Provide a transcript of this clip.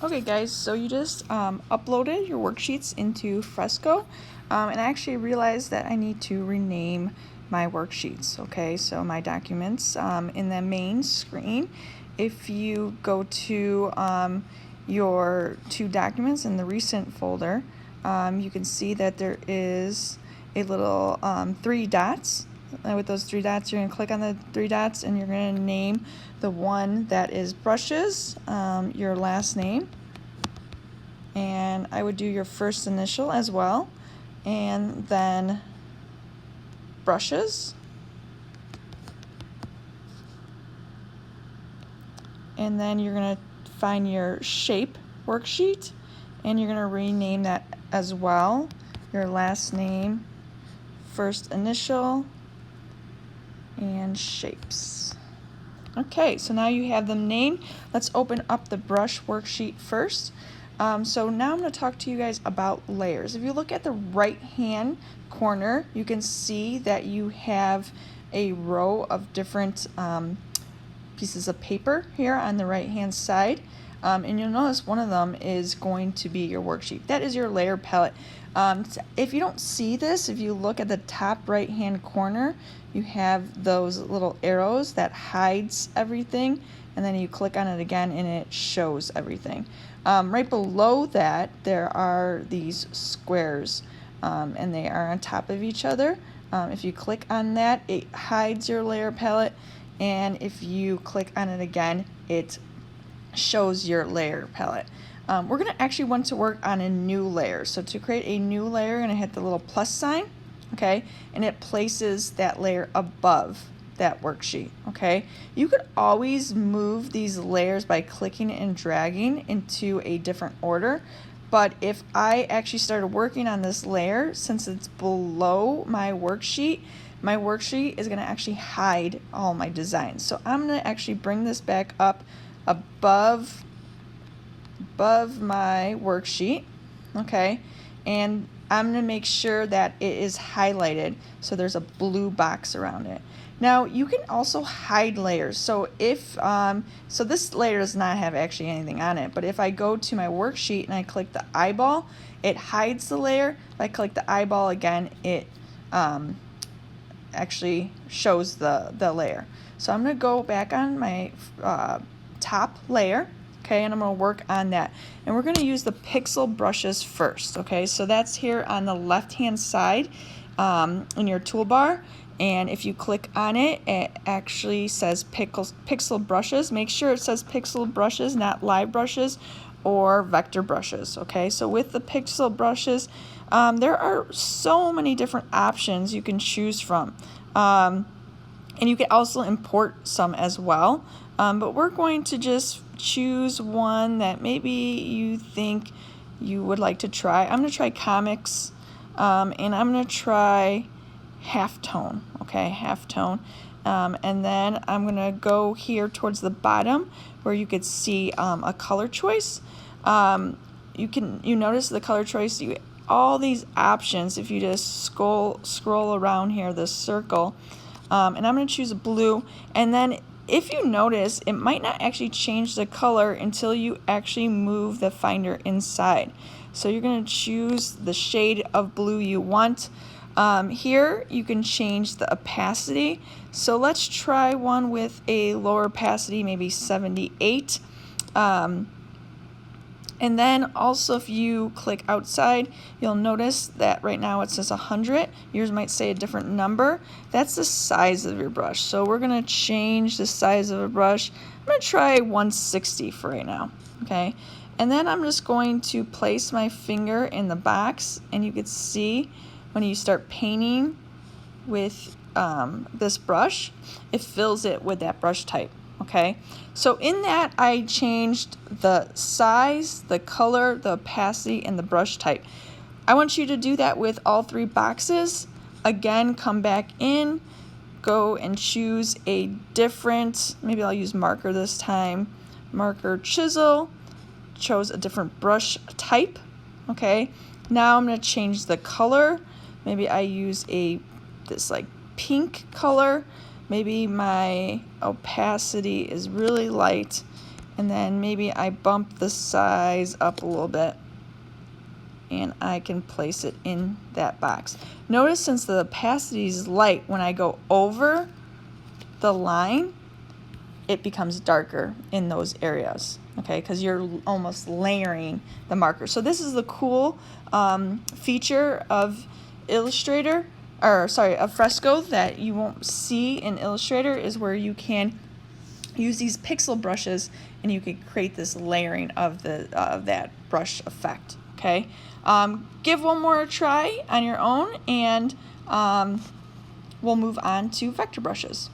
Okay guys, so you just uploaded your worksheets into Fresco, and I actually realized that I need to rename my worksheets. Okay, so my documents in the main screen, if you go to your two documents in the recent folder, you can see that there is a little three dots. With those three dots, you're going to click on the three dots and you're going to name the one that is brushes, your last name, and I would do your first initial as well, and then brushes, and then you're going to find your shape worksheet and you're going to rename that as well, your last name, first initial, and shapes. Okay, so now you have them named. Let's open up the brush worksheet first. So now I'm going to talk to you guys about layers. If you look at the right hand corner, you can see that you have a row of different pieces of paper here on the right hand side. And you'll notice one of them is going to be your worksheet. That is your layer palette. If you don't see this, if you look at the top right hand corner, you have those little arrows that hides everything, and then you click on it again and it shows everything. Right below that there are these squares, and they are on top of each other. If you click on that, it hides your layer palette, and if you click on it again, it shows your layer palette. We're going to actually want to work on a new layer. So to create a new layer, you're going to hit the little plus sign, okay, and it places that layer above that worksheet. Okay, you could always move these layers by clicking and dragging into a different order, but if I actually started working on this layer, since it's below my worksheet is going to actually hide all my designs. So I'm going to actually bring this back up above my worksheet, okay, and I'm going to make sure that it is highlighted so there's a blue box around it. Now you can also hide layers. So if so this layer does not have actually anything on it, but if I go to my worksheet and I click the eyeball, it hides the layer. If I click the eyeball again, it actually shows the layer. So I'm going to go back on my top layer, okay, and I'm going to work on that. And we're going to use the pixel brushes first, okay? So that's here on the left hand side in your toolbar, and if you click on it, it actually says pixel brushes. Make sure it says pixel brushes, not live brushes or vector brushes, okay? So with the pixel brushes, there are so many different options you can choose from. And you can also import some as well, but we're going to just choose one that maybe you think you would like to try. I'm going to try comics, and I'm going to try halftone, okay, halftone. And then I'm going to go here towards the bottom where you could see a color choice. You notice the color choice, all these options. If you just scroll around here, this circle, and I'm going to choose a blue, and then if you notice, it might not actually change the color until you actually move the finder inside. So you're going to choose the shade of blue you want. Here you can change the opacity. So let's try one with a lower opacity, maybe 78. And then also if you click outside, you'll notice that right now it says 100. Yours might say a different number. That's the size of your brush. So we're going to change the size of a brush. I'm going to try 160 for right now. Okay. And then I'm just going to place my finger in the box, and you can see when you start painting with this brush, it fills it with that brush type. Okay, so in that I changed the size, the color, the opacity, and the brush type. I want you to do that with all three boxes. Again, come back in, go and choose a different, maybe I'll use marker this time, marker chisel, chose a different brush type. Okay, now I'm going to change the color. Maybe I use this like pink color. Maybe my opacity is really light, and then maybe I bump the size up a little bit, and I can place it in that box. Notice since the opacity is light, when I go over the line, it becomes darker in those areas, okay, because you're almost layering the marker. So this is the cool feature of Illustrator, or sorry, of Fresco that you won't see in Illustrator, is where you can use these pixel brushes and you can create this layering of that brush effect, okay? Give one more try on your own, and we'll move on to vector brushes.